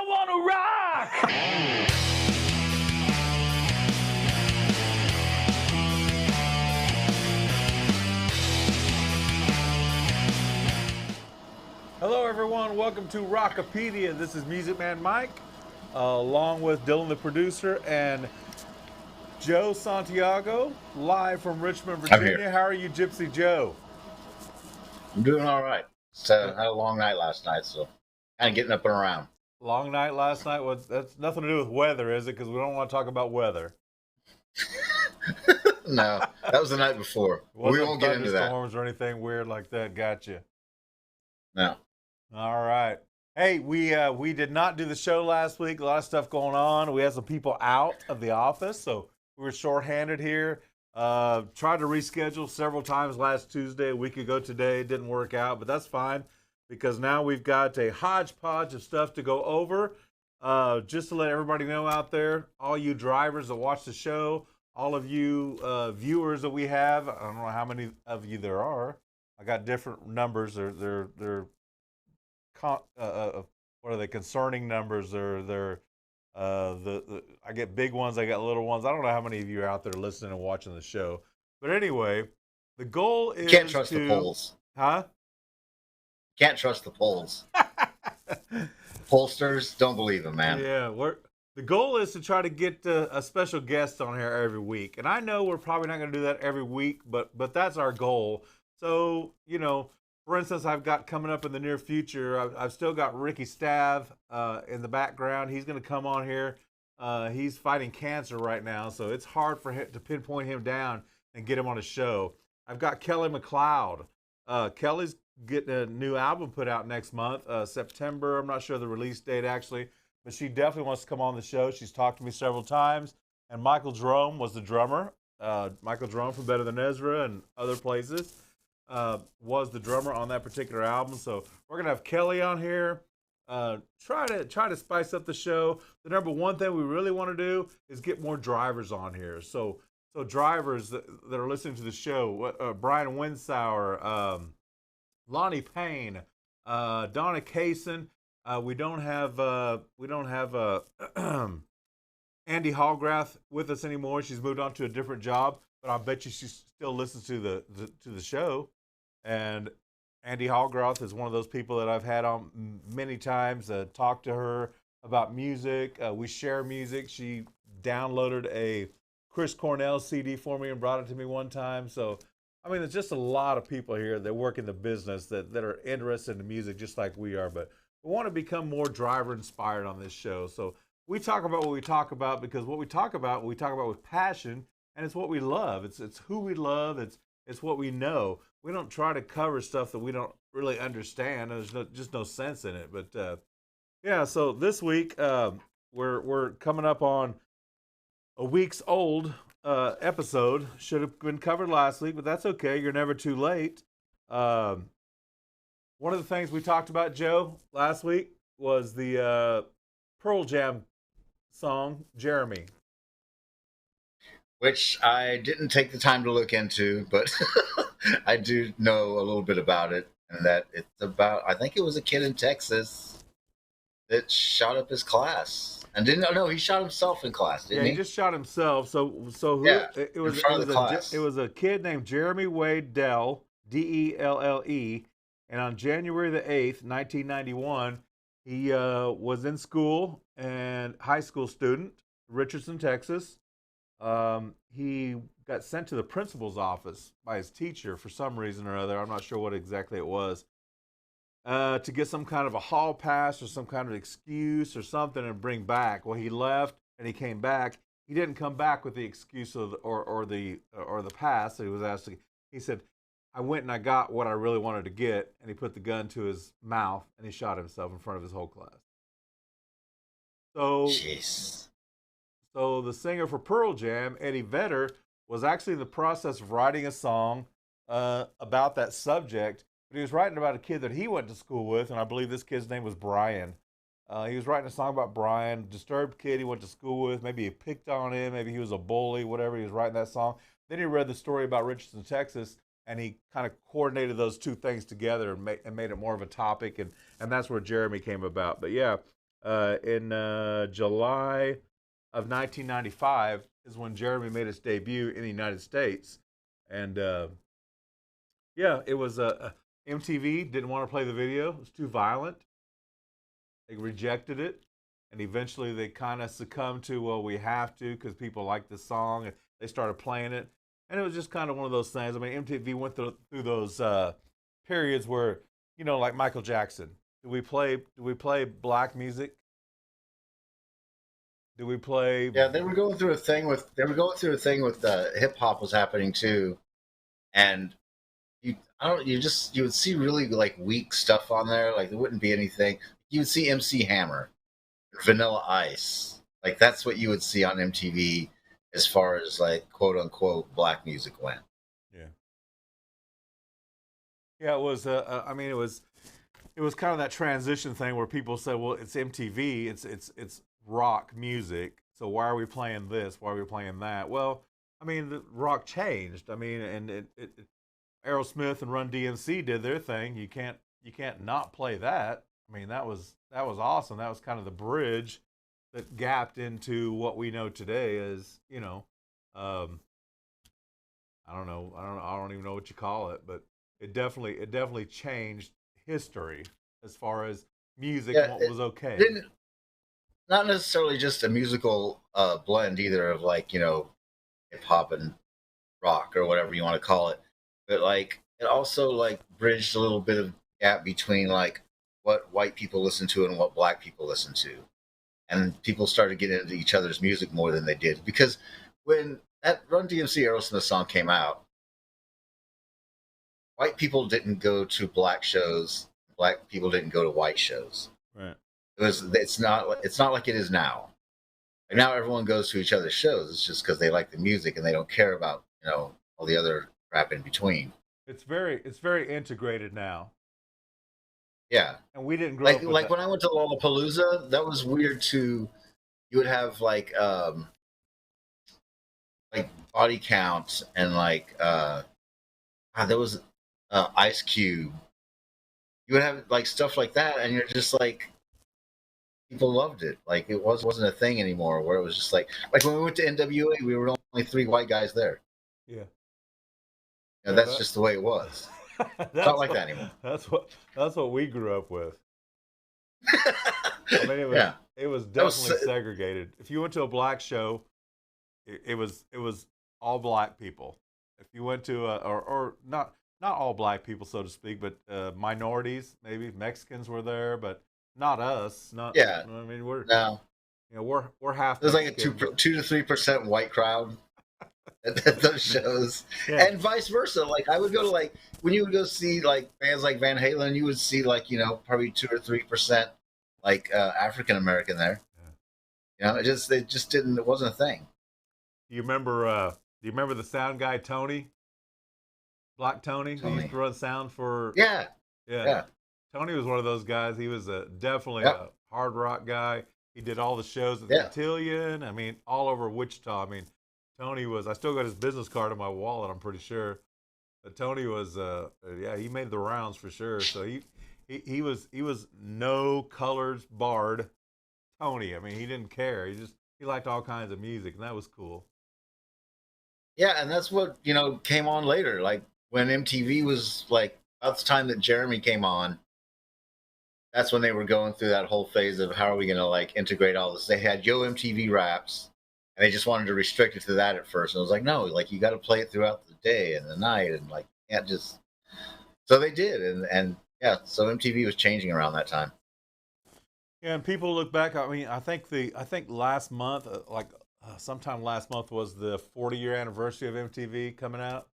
I want to rock! Hello, everyone. Welcome to Rockopedia. This is Music Man Mike, along with Dylan, the producer, and Joe Santiago, live from Richmond, Virginia. How are you, Gypsy Joe? I'm doing all right. So I had a long night last night, so kind of getting up and around. Long night last night. Well, that's nothing to do with weather, is it? Because we don't want to talk about weather. No, that was the night before. We won't get into that. Thunderstorms or anything weird like that. Gotcha. No. All right. Hey, we did not do the show last week. A lot of stuff going on. We had some people out of the office, so we were shorthanded here. Tried to reschedule several times last Tuesday, a week ago today. It didn't work out, but that's fine because now we've got a hodgepodge of stuff to go over. Just to let everybody know out there, all you drivers that watch the show, all of you viewers that we have, I don't know how many of you there are. I got different numbers. They're what are they? Concerning numbers. I get big ones, I got little ones. I don't know how many of you are out there listening and watching the show. But anyway, the goal is Can't trust the polls. Huh? Can't trust the polls. Pollsters, don't believe them, man. Yeah, the goal is to try to get a special guest on here every week. And I know we're probably not going to do that every week, but that's our goal. So, for instance, I've got coming up in the near future, I've still got Ricky Stav in the background. He's going to come on here. He's fighting cancer right now, so it's hard for him to pinpoint him down and get him on a show. I've got Kelly McLeod. Kelly's getting a new album put out next month, September. I'm not sure the release date, actually, but she definitely wants to come on the show. She's talked to me several times. And Michael Jerome was the drummer. Michael Jerome from Better Than Ezra and other places. Was the drummer on that particular album. So we're gonna have Kelly on here. Try to spice up the show. The number one thing we really want to do is get more drivers on here. So drivers that are listening to the show, Brian Winsauer, Lonnie Payne, Donna Kaysen. We don't have Andy Hallgrath with us anymore. She's moved on to a different job, but I bet you she still listens to the show. And Andy Hallgrath is one of those people that I've had on many times, talked to her about music. We share music. She downloaded a Chris Cornell CD for me and brought it to me one time. So, I mean, there's just a lot of people here that work in the business that are interested in music just like we are. But we want to become more driver inspired on this show. So we talk about what we talk about because what we talk about with passion, and it's what we love. It's who we love. It's what we know. We don't try to cover stuff that we don't really understand. There's just no sense in it. But yeah, so this week we're coming up on a week's old episode. Should have been covered last week, but that's okay. You're never too late. One of the things we talked about, Joe, last week was the Pearl Jam song, Jeremy. Which I didn't take the time to look into, but I do know a little bit about it. And that it's about, I think it was a kid in Texas that shot up his class. And he shot himself in class, didn't he? Yeah, he just shot himself. So who, yeah, it was a kid named Jeremy Wade Dell, Delle. And on January the 8th, 1991, he was in school and high school student, Richardson, Texas. He got sent to the principal's office by his teacher for some reason or other. I'm not sure what exactly it was. To get some kind of a hall pass or some kind of excuse or something and bring back. Well, he left and he came back. He didn't come back with the excuse or the pass that he was asked to. He said, I went and I got what I really wanted to get, and he put the gun to his mouth and he shot himself in front of his whole class. So, jeez. So the singer for Pearl Jam, Eddie Vedder, was actually in the process of writing a song about that subject. But he was writing about a kid that he went to school with, and I believe this kid's name was Brian. He was writing a song about Brian, disturbed kid he went to school with. Maybe he picked on him. Maybe he was a bully, whatever. He was writing that song. Then he read the story about Richardson, Texas, and he kind of coordinated those two things together and made it more of a topic, and that's where Jeremy came about. But yeah, In July of 1995 is when Jeremy made his debut in the United States, and yeah, it was MTV didn't want to play the video; it was too violent. They rejected it, and eventually they kind of succumbed to, well, we have to because people like the song, and they started playing it. And it was just kind of one of those things. I mean, MTV went through those periods where, like Michael Jackson. Do we play black music? Do we play? Yeah, they were going through a thing with hip hop was happening too, and you would see really like weak stuff on there. Like there wouldn't be anything. You would see MC Hammer, Vanilla Ice. Like that's what you would see on MTV as far as like quote unquote black music went. Yeah, yeah. It was. I mean, it was kind of that transition thing where people said, well, it's MTV, it's rock music, so why are we playing this? Why are we playing that? Well, I mean, the rock changed. I mean, and Aerosmith and Run DMC did their thing. You can't not play that. I mean, that was awesome. That was kind of the bridge that gapped into what we know today as, um, I don't even know what you call it, but it definitely changed history as far as music and Yeah, what it was okay. didn't not necessarily just a musical blend either of like hip hop and rock or whatever you want to call it, but like it also like bridged a little bit of gap between like what white people listen to and what black people listen to, and people started getting into each other's music more than they did because when that Run DMC Aerosmith song came out, white people didn't go to black shows, black people didn't go to white shows. Right. It's not like it is now. And now everyone goes to each other's shows. It's just because they like the music and they don't care about all the other crap in between. It's very integrated now, Yeah, and we didn't grow like up with like that. when I went to Lollapalooza, that was weird too. You would have like body counts and like there was Ice Cube. You would have like stuff like that, and you're just like people loved it. Like it wasn't a thing anymore where it was just like when we went to NWA, we were only three white guys there. Yeah, yeah. That's just the way it was. It's not That's like what that anymore. that's what we grew up with. I mean, it was Yeah, it was that was definitely segregated. If you went to a black show, it was all black people. If you went to or not all black people, so to speak, but minorities, maybe Mexicans were there, but not us. Not yeah. I mean, we're No, we're half there's like a Mexican, but 2 to 3% white crowd at those shows, yeah, and vice versa. Like I would go to like when you would go see like bands like Van Halen, you would see like probably 2 or 3% like African American there. yeah. It just didn't. It wasn't a thing. Do you remember the sound guy Tony, Black Tony, who used Tony. to run sound for? Yeah, Yeah, yeah, Tony was one of those guys. He was definitely yep, a hard rock guy. He did all the shows at the yeah. Cotillion. I mean, all over Wichita. I mean, Tony was. I still got his business card in my wallet. I'm pretty sure. But Tony was. Yeah, he made the rounds for sure. So he was no colors barred. Tony. I mean, he didn't care. He liked all kinds of music, and that was cool. Yeah, and that's what came on later. Like when MTV was like about the time that Jeremy came on, that's when they were going through that whole phase of how are we going to like integrate all this. They had Yo MTV Raps, and they just wanted to restrict it to that at first. And I was like, no, like you got to play it throughout the day and the night, and like you can't just. So they did, and yeah, so MTV was changing around that time. Yeah, and people look back. I mean, I think last month, sometime last month was the 40-year anniversary of MTV coming out,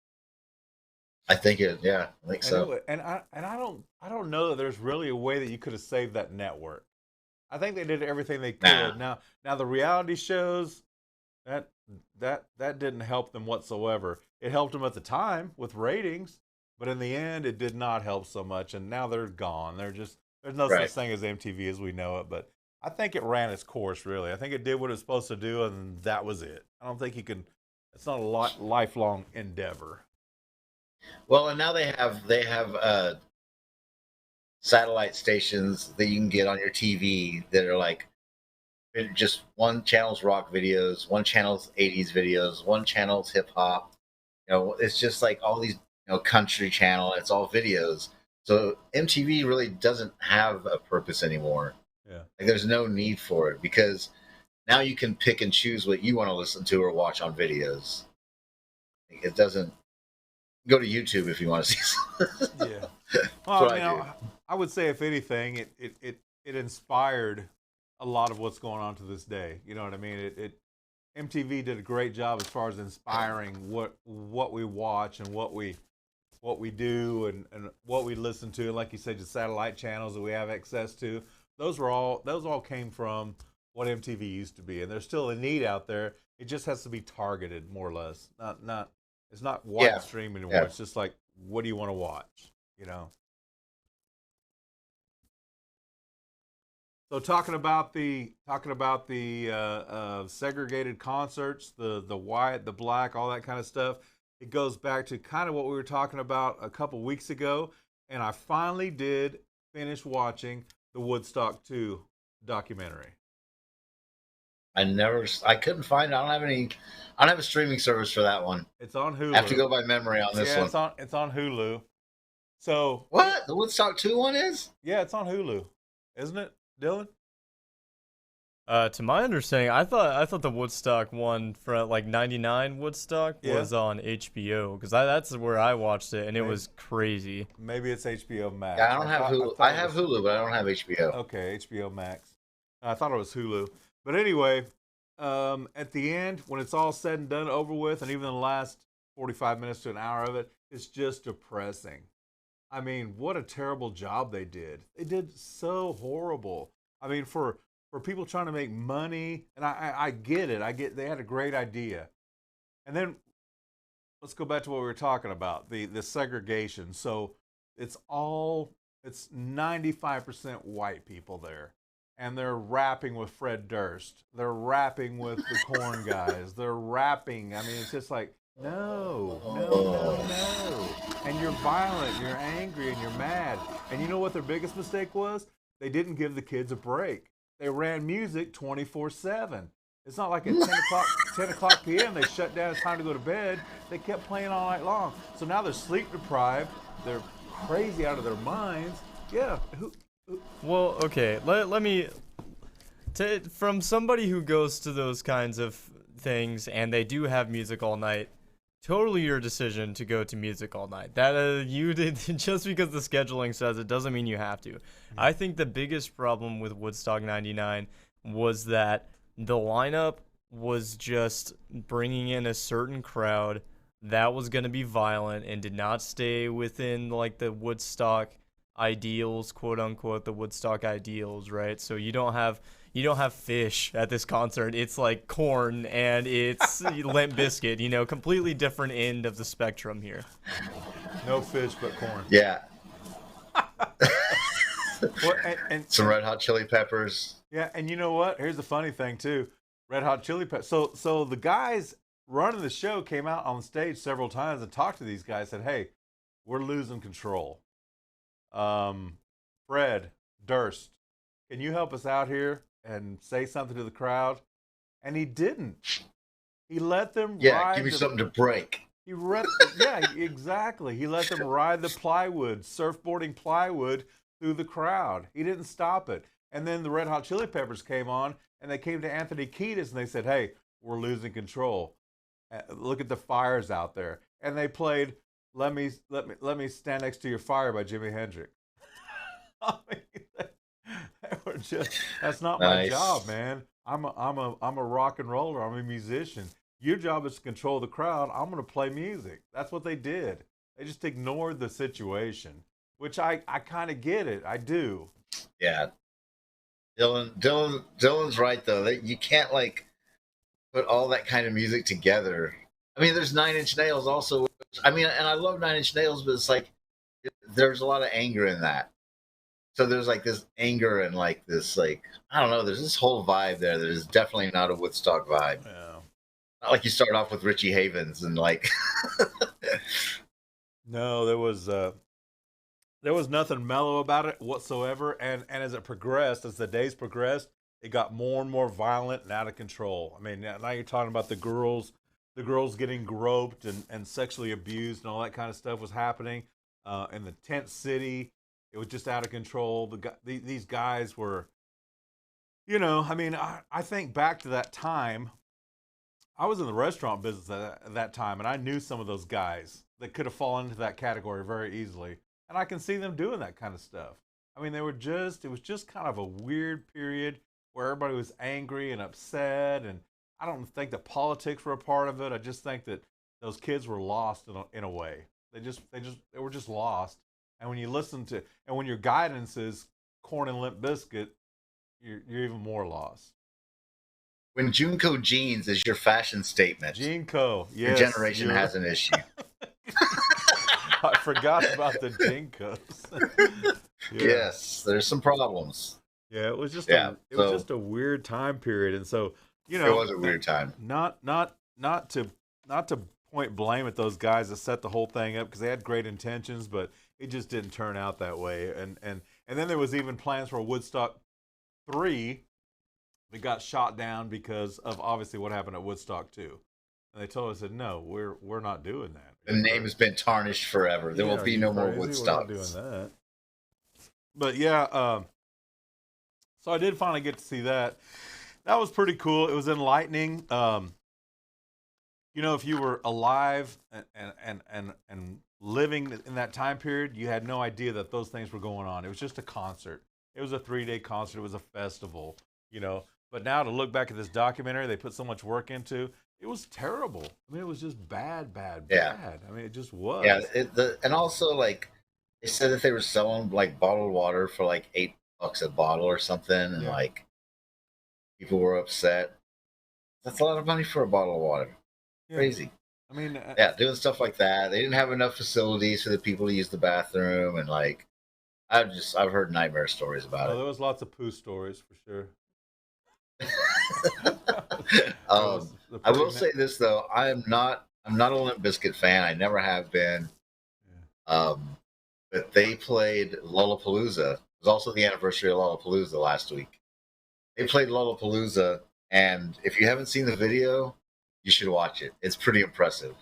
Yeah, I think and so. I don't know that there's really a way that you could have saved that network. I think they did everything they Nah, could. Now the reality shows that that didn't help them whatsoever. It helped them at the time with ratings, but in the end, it did not help so much. And now they're gone. There's no such right. thing as MTV as we know it. But I think it ran its course. Really, I think it did what it was supposed to do, and that was it. I don't think you can. It's not a lifelong endeavor. Well, and now they have satellite stations that you can get on your TV that are like just one channel's rock videos, one channel's 80s videos, one channel's hip hop. It's just like all these, country channel. It's all videos. So MTV really doesn't have a purpose anymore. Yeah. Like there's no need for it because now you can pick and choose what you want to listen to or watch on videos. It doesn't go to YouTube if you want to see something. Yeah. That's Well, what I mean, I do. I would say if anything, it inspired a lot of what's going on to this day. You know what I mean? MTV did a great job as far as inspiring what we watch and what we do and what we listen to. Like you said, the satellite channels that we have access to. Those all came from what MTV used to be, and there's still a need out there. It just has to be targeted more or less. Not it's not Yeah. widestream anymore. Yeah. It's just like, what do you want to watch? You know. So talking about the segregated concerts, the white, the black, all that kind of stuff. It goes back to kind of what we were talking about a couple weeks ago, and I finally did finish watching the Woodstock 2 documentary. I couldn't find. I don't have a streaming service for that one. It's on Hulu. I have to go by memory on this Yeah, one. it's on Hulu. So What? The Woodstock 2 one is? yeah, it's on Hulu, isn't it, Dylan? To my understanding, I thought the Woodstock one from like '99 Woodstock Yeah. was on HBO because that's where I watched it and it Maybe. was crazy. Maybe it's HBO Max. Yeah, I don't have Hulu. I have Hulu. Hulu, but I don't have HBO. Okay, HBO Max. I thought it was Hulu. But anyway, at the end, when it's all said and done, over with, and even the last 45 minutes to an hour of it, it's just depressing. I mean, what a terrible job they did. They did so horrible. I mean, for people trying to make money, and I get it. I get they had a great idea. And then let's go back to what we were talking about, the segregation. So it's 95% white people there. And they're rapping with Fred Durst. They're rapping with the Corn guys. They're rapping. I mean, it's just like, no. And you're violent, you're angry, and you're mad. And you know what their biggest mistake was? They didn't give the kids a break. They ran music 24/7. It's not like at 10 o'clock p.m. they shut down, it's time to go to bed. They kept playing all night long. So now they're sleep deprived. They're crazy out of their minds. Yeah. Well, okay, let me from somebody who goes to those kinds of things and they do have music all night. Totally your decision to go to music all night. That you did just because the scheduling says it doesn't mean you have to. I think the biggest problem with Woodstock 99 was that the lineup was just bringing in a certain crowd that was going to be violent and did not stay within like the Woodstock ideals, quote unquote, the Woodstock ideals, right? So you don't have Fish at this concert. It's like Corn and it's Limp Bizkit, completely different end of the spectrum here. No Fish but Corn. Yeah. Well, and Some Red Hot Chili Peppers. yeah, and you know what? Here's the funny thing too. Red Hot Chili Peppers. So the guys running the show came out on stage several times and talked to these guys. Said, "Hey, we're losing control. Fred Durst, can you help us out here and say something to the crowd?" And he didn't. He let them ride. Give me something to break. Yeah, exactly. He let them ride the plywood, surfboarding plywood through the crowd. He didn't stop it. And then the Red Hot Chili Peppers came on, and they came to Anthony Kiedis, and they said, "Hey, we're losing control. Look at the fires out there." And they played "Let Me Stand Next to Your Fire" by Jimi Hendrix. I mean, they were that's not my job, man. I'm a rock and roller. I'm a musician. Your job is to control the crowd. I'm going to play music. That's what they did. They just ignored the situation, which I kind of get it. I do. Yeah. Dylan's right though. That you can't like put all that kind of music together. I mean, there's 9 Inch Nails also. I mean, and I love 9 Inch Nails, but it's like there's a lot of anger in that. So there's like this anger and like this like I don't know. There's this whole vibe there that is definitely not a Woodstock vibe. Yeah. Not like you start off with Richie Havens and like. No, there was there was nothing mellow about it whatsoever. And as it progressed, as the days progressed, it got more and more violent and out of control. I mean, now you're talking about the girls getting groped and sexually abused and all that kind of stuff was happening in the tent city. It was just out of control. These guys were, I mean, I think back to that time. I was in the restaurant business at that time, and I knew some of those guys that could have fallen into that category very easily. And I can see them doing that kind of stuff. I mean, it was just kind of a weird period where everybody was angry and upset. And I don't think that politics were a part of it. I just think that those kids were lost in a way. They were just lost. And when you listen to, and when your guidance is Corn and Limp Bizkit, you're even more lost. When Junko jeans is your fashion statement, Jinko, yes, your generation has an issue. I forgot about the Jinkos. Yeah. Yes, there's some problems. Yeah, it was just it was just a weird time period, and so it was a weird time. Not to point blame at those guys that set the whole thing up because they had great intentions, but it just didn't turn out that way. And then there was even plans for Woodstock 3. That got shot down because of obviously what happened at Woodstock 2. And they told us that no, we're not doing that. The name has been tarnished forever. There will be no more Woodstocks. We're not doing that. But yeah, so I did finally get to see that. That was pretty cool. It was enlightening. If you were alive and living in that time period, you had no idea that those things were going on. It was just a concert. It was a 3-day concert. It was a festival. But now to look back at this documentary they put so much work into, it was terrible. I mean, it was just bad. Yeah. I mean, it just was. Yeah, and also like they said that they were selling like bottled water for like $8 a bottle or something, and like people were upset. That's a lot of money for a bottle of water. Yeah. Crazy. I mean, doing stuff like that. They didn't have enough facilities for the people to use the bathroom, and like I've heard nightmare stories about it. There was lots of poo stories for sure. I will say this though, I'm not a Limp Bizkit fan. I never have been. Yeah. But they played Lollapalooza. It was also the anniversary of Lollapalooza last week. They played Lollapalooza, and if you haven't seen the video, you should watch it. It's pretty impressive.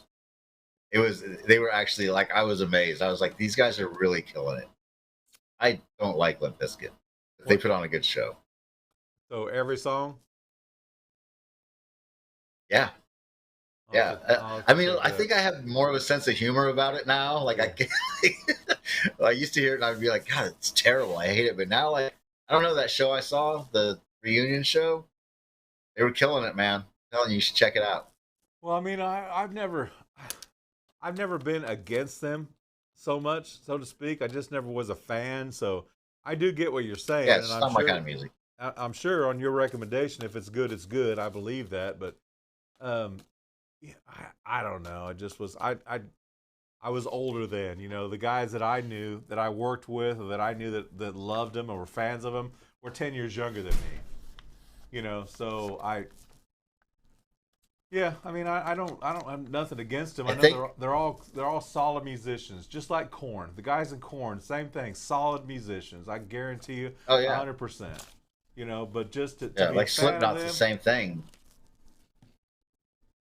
They were actually like, I was amazed. I was like, these guys are really killing it. I don't like Limp Bizkit, but they put on a good show. So every song? Yeah. I mean, I think I have more of a sense of humor about it now. Like I used to hear it and I'd be like, God, it's terrible. I hate it. But now, like, I don't know, that show I saw, the reunion show, they were killing it, man. I'm telling you should check it out. Well, I mean, I've never been against them so much, so to speak. I just never was a fan. So I do get what you're saying. Yeah, it's not my kind of music. I'm sure on your recommendation, if it's good, it's good. I believe that, but I don't know. It just was I was older then. The guys that I knew, that I worked with, or that I knew that loved him or were fans of him, were 10 years younger than me. So I mean, I don't have nothing against them. I know they're all solid musicians, just like Korn. The guys in Korn, same thing, solid musicians. I guarantee you, 100%. But just to be like Slipknot's the same thing.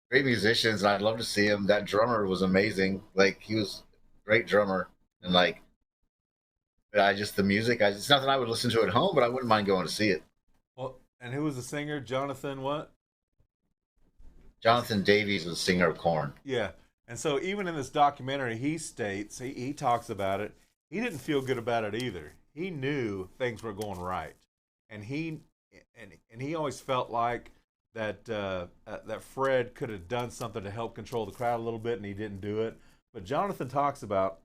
Great musicians, and I'd love to see him. That drummer was amazing. Like, he was a great drummer, and like, the music. It's nothing I would listen to at home, but I wouldn't mind going to see it. Well, and who was the singer? Jonathan what? Jonathan Davies was the singer of Korn. Yeah, and so even in this documentary, he states he talks about it. He didn't feel good about it either. He knew things were going right, and he always felt like that Fred could have done something to help control the crowd a little bit, and he didn't do it. But Jonathan talks about,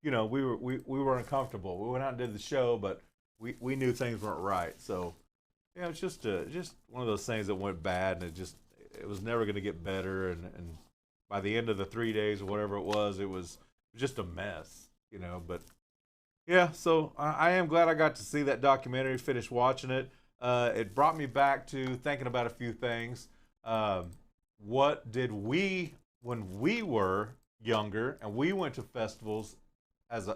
we were uncomfortable. We went out and did the show, but we knew things weren't right. So it's just one of those things that went bad, and it was never going to get better. And by the end of the 3 days or whatever it was just a mess. But yeah. So I am glad I got to see that documentary, finish watching it. It brought me back to thinking about a few things. What did when we were younger and we went to festivals as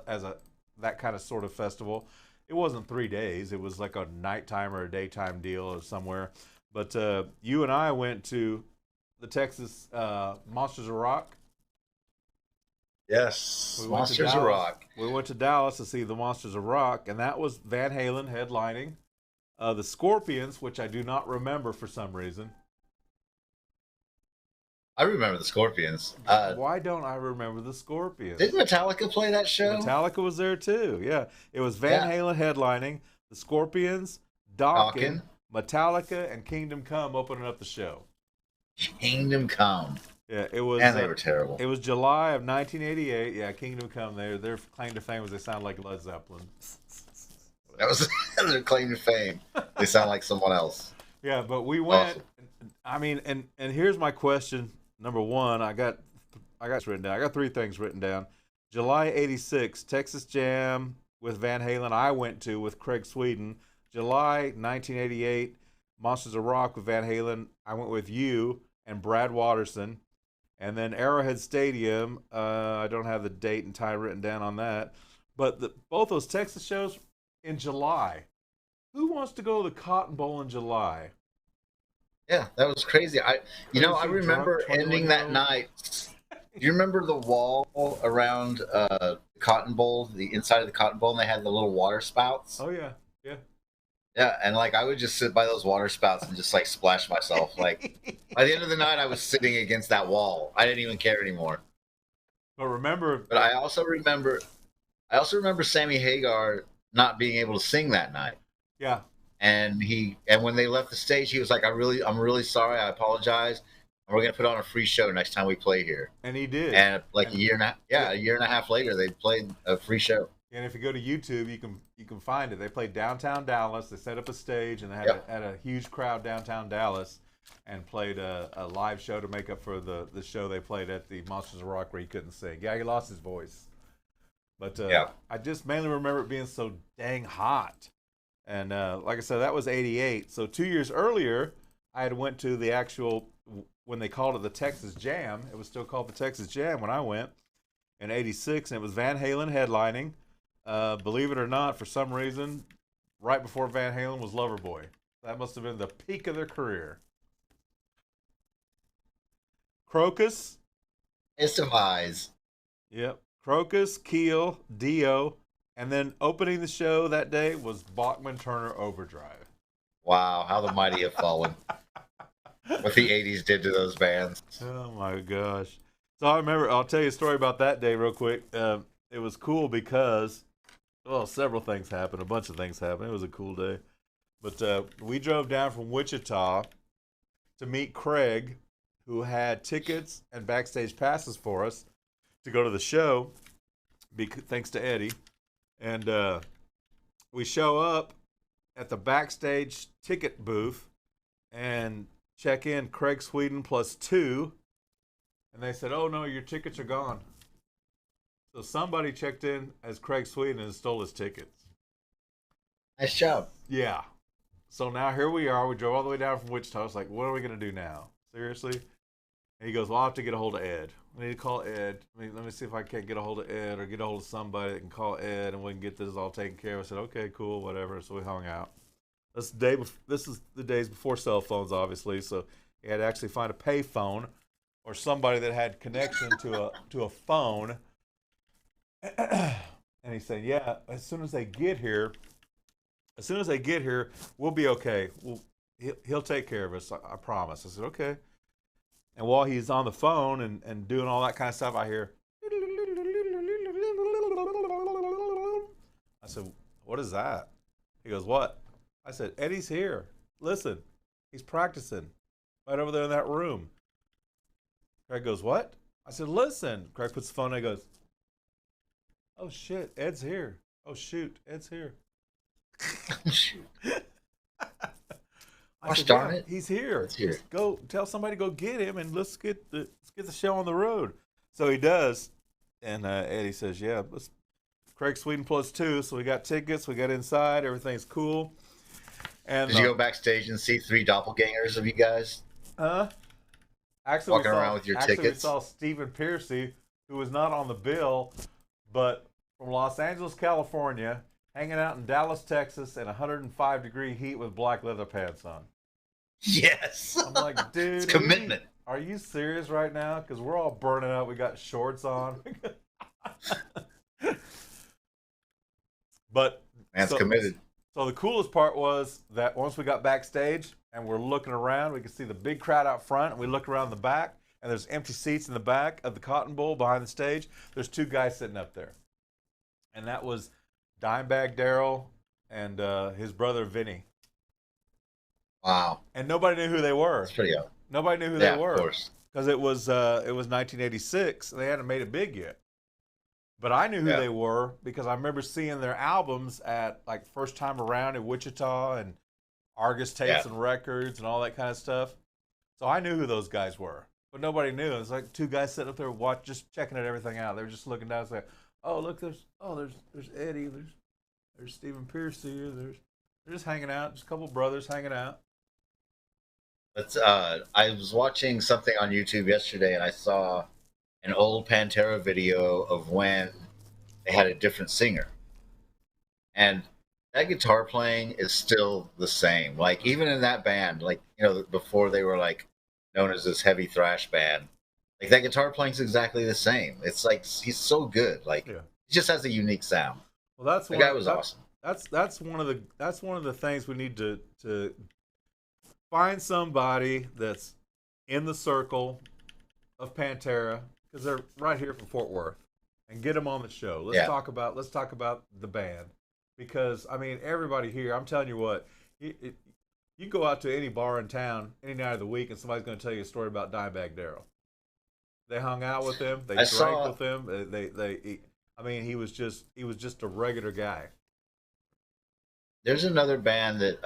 that kind of sort of festival. It wasn't 3 days. It was like a nighttime or a daytime deal or somewhere. But you and I went to the Texas Monsters of Rock. Yes, We went to Monsters of Dallas. Rock. We went to Dallas to see the Monsters of Rock, and that was Van Halen headlining. The Scorpions, which I do not remember for some reason. I remember the Scorpions. Why don't I remember the Scorpions? Didn't Metallica play that show? Metallica was there too. Yeah, it was Van Halen headlining, the Scorpions, Dokken, Metallica, and Kingdom Come opening up the show. Kingdom Come. Yeah, it was. And they were terrible. It was July of 1988. Yeah, Kingdom Come. Their claim to fame was they sound like Led Zeppelin. That was their claim to fame. They sound like someone else. Yeah, but we went. Awesome. I mean, and here's my question. Number one, I got written down. I got 3 things written down. July '86, Texas Jam with Van Halen. I went to with Craig Sweden. July 1988, Monsters of Rock with Van Halen. I went with you and Brad Watterson. And then Arrowhead Stadium. I don't have the date and time written down on that, but both those Texas shows in July. Who wants to go to the Cotton Bowl in July? Yeah, that was crazy. I remember ending that night. Do you remember the wall around Cotton Bowl, the inside of the Cotton Bowl, and they had the little water spouts? Oh yeah, yeah. Yeah, and like I would just sit by those water spouts and just like splash myself. Like by the end of the night, I was sitting against that wall. I didn't even care anymore. But remember. But I also remember Sammy Hagar not being able to sing that night. Yeah. And when they left the stage, he was like, I'm really sorry. I apologize. And we're gonna put on a free show next time we play here. And he did. And a year and a half later, they played a free show. And if you go to YouTube, you can find it. They played downtown Dallas. They set up a stage and they had a huge crowd downtown Dallas, and played a live show to make up for the show they played at the Monsters of Rock where he couldn't sing. Yeah, he lost his voice. But I just mainly remember it being so dang hot. And like I said, that was '88. So 2 years earlier, I had went to the actual, when they called it the Texas Jam. It was still called the Texas Jam when I went in '86, and it was Van Halen headlining. Believe it or not, for some reason, right before Van Halen was Loverboy. That must have been the peak of their career. Crocus. Ace of Highs. Yep. Crocus, Keel, Dio, and then opening the show that day was Bachman Turner Overdrive. Wow, how the mighty have fallen. What the 80s did to those bands. Oh my gosh. So I remember, I'll tell you a story about that day real quick. It was cool because, well, several things happened. A bunch of things happened. It was a cool day. But we drove down from Wichita to meet Craig, who had tickets and backstage passes for us to go to the show, thanks to Eddie. And we show up at the backstage ticket booth and check in Craig Sweden +2. And they said, oh, no, your tickets are gone. So somebody checked in as Craig Sweden and stole his tickets. Nice job. Yeah. So now here we are. We drove all the way down from Wichita. I was like, what are we going to do now? Seriously? And he goes, well, I'll have to get a hold of Ed. I need to call Ed. Let me see if I can't get a hold of Ed or get a hold of somebody that can call Ed and we can get this all taken care of. I said, okay, cool, whatever. So we hung out. This is the days before cell phones, obviously. So he had to actually find a pay phone or somebody that had connection to a phone. And he said, yeah, as soon as they get here, we'll be okay. He'll take care of us, I promise. I said, okay. And while he's on the phone and doing all that kind of stuff, I hear, I said, what is that? He goes, what? I said, Eddie's here. Listen, he's practicing right over there in that room. Craig goes, what? I said, listen. Craig puts the phone down and goes, oh, shit, Ed's here. Oh, shoot, Ed's here. Shoot. I said, darn it. He's here. It's here. Just go tell somebody to go get him and let's get the show on the road. So he does. And Eddie says, yeah, Craig Sweden +2. So we got tickets, we got inside, everything's cool. And did you go backstage and see 3 doppelgangers of you guys? Actually, walking around with your tickets? We saw Stephen Piercy, who was not on the bill, but from Los Angeles, California, hanging out in Dallas, Texas, in 105-degree heat with black leather pants on. Yes. I'm like, dude, It's commitment. Are you serious right now? Because we're all burning up. We got shorts on. But Man's committed. So the coolest part was that once we got backstage and we're looking around, we could see the big crowd out front, and we look around the back, and there's empty seats in the back of the Cotton Bowl behind the stage. There's two guys sitting up there, and that was Dimebag Darrell and his brother Vinny. Wow. And nobody knew who they were. That's pretty young. Nobody knew who they were. Of course. Because it was 1986. And they hadn't made it big yet. But I knew who they were because I remember seeing their albums at like First Time Around in Wichita and Argus Tapes and Records and all that kind of stuff. So I knew who those guys were. But nobody knew. It was like two guys sitting up there just checking everything out. They were just looking down and saying, "Oh, look, there's Eddie, there's Stephen Pierce here, they're just hanging out, just a couple brothers hanging out." I was watching something on YouTube yesterday, and I saw an old Pantera video of when they had a different singer, and that guitar playing is still the same. Like even in that band, like before they were like known as this heavy thrash band, like that guitar playing's exactly the same. It's like he's so good. Like he just has a unique sound. Well, the guy was awesome. That's one of the things we need to find somebody that's in the circle of Pantera, because they're right here from Fort Worth, and get them on the show. Let's talk about the band, because I mean everybody here. I'm telling you what, you go out to any bar in town any night of the week, and somebody's going to tell you a story about Dimebag Darrell. They hung out with him. They drank with him. I mean, he was just a regular guy. There's another band that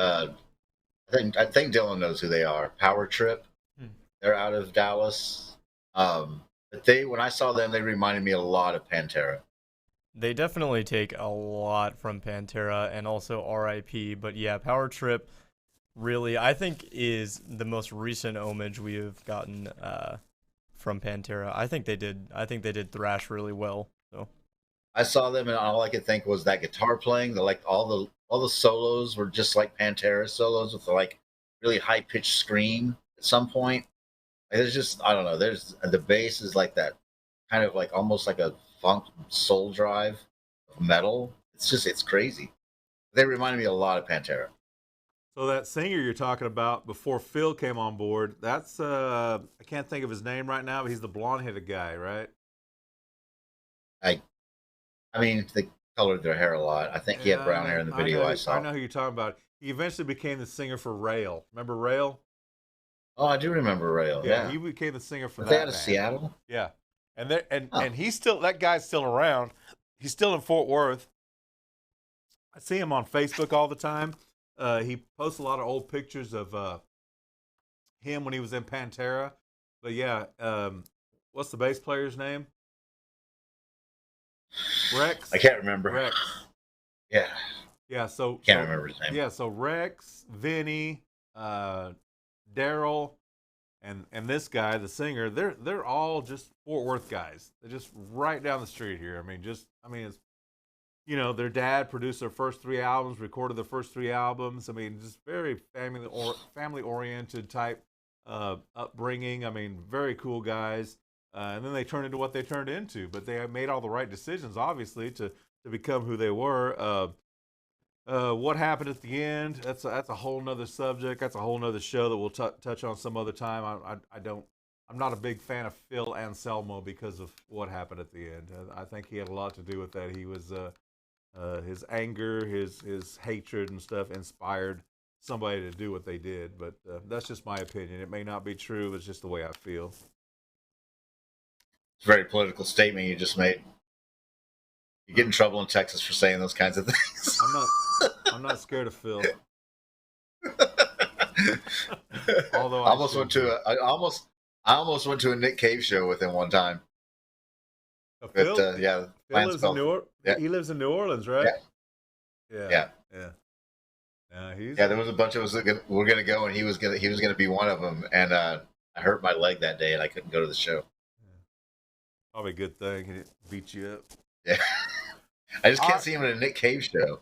I think Dylan knows who they are. Power Trip. They're out of Dallas. But when I saw them, they reminded me a lot of Pantera. They definitely take a lot from Pantera and also R.I.P. But yeah, Power Trip really, I think, is the most recent homage we have gotten from Pantera. I think they did thrash really well. So I saw them, and all I could think was that guitar playing. All the solos were just like Pantera solos with like really high pitched scream at some point. Like, there's just, I don't know. There's the bass is like that kind of like almost like a funk soul drive of metal. It's crazy. They reminded me a lot of Pantera. So that singer you're talking about before Phil came on board, that's I can't think of his name right now, but he's the blonde-headed guy, right? I mean, they colored their hair a lot. I think he had brown hair in the video I saw. I know who you're talking about. He eventually became the singer for Rail. Remember Rail? Oh, I do remember Rail. Yeah, he became the singer for that. They out of Seattle. Yeah, and he's still, that guy's still around. He's still in Fort Worth. I see him on Facebook all the time. He posts a lot of old pictures of him when he was in Pantera. But yeah, what's the bass player's name? Rex. I can't remember. Rex. Yeah. Yeah. So can't remember his name. Yeah. So Rex, Vinny, Darrell, and this guy, the singer, they're all just Fort Worth guys. They're just right down the street here. It's, their dad produced their first 3 albums, recorded their first 3 albums. I mean, just very family oriented type upbringing. I mean, very cool guys. And then they turned into what they turned into, but they have made all the right decisions, obviously, to become who they were. What happened at the end? That's a whole nother subject. That's a whole nother show that we'll touch on some other time. I'm not a big fan of Phil Anselmo because of what happened at the end. I think he had a lot to do with that. He was his anger, his hatred and stuff inspired somebody to do what they did. But that's just my opinion. It may not be true. It's just the way I feel. It's a very political statement you just made. You get in trouble in Texas for saying those kinds of things. I'm not scared of Phil. Although I almost went to a Nick Cave show with him one time. Phil? But, yeah, Phil lives He lives in New Orleans, right? Yeah. There was a bunch of us that were gonna go, and he was gonna be one of them. And I hurt my leg that day, and I couldn't go to the show. Probably a good thing. He didn't beat you up. Yeah. I just can't see him in a Nick Cave show.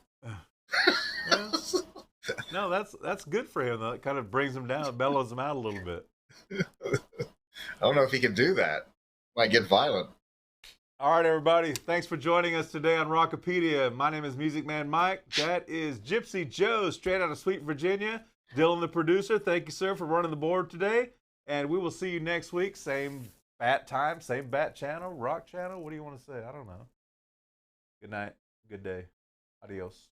Well, no, that's good for him though. It kind of brings him down, mellows him out a little bit. I don't know if he can do that. Might get violent. All right, everybody. Thanks for joining us today on Rockopedia. My name is Music Man Mike. That is Gypsy Joe, straight out of Sweet Virginia. Dylan, the producer. Thank you, sir, for running the board today. And we will see you next week. Same bat time, same bat channel, rock channel. What do you want to say? I don't know. Good night. Good day. Adios.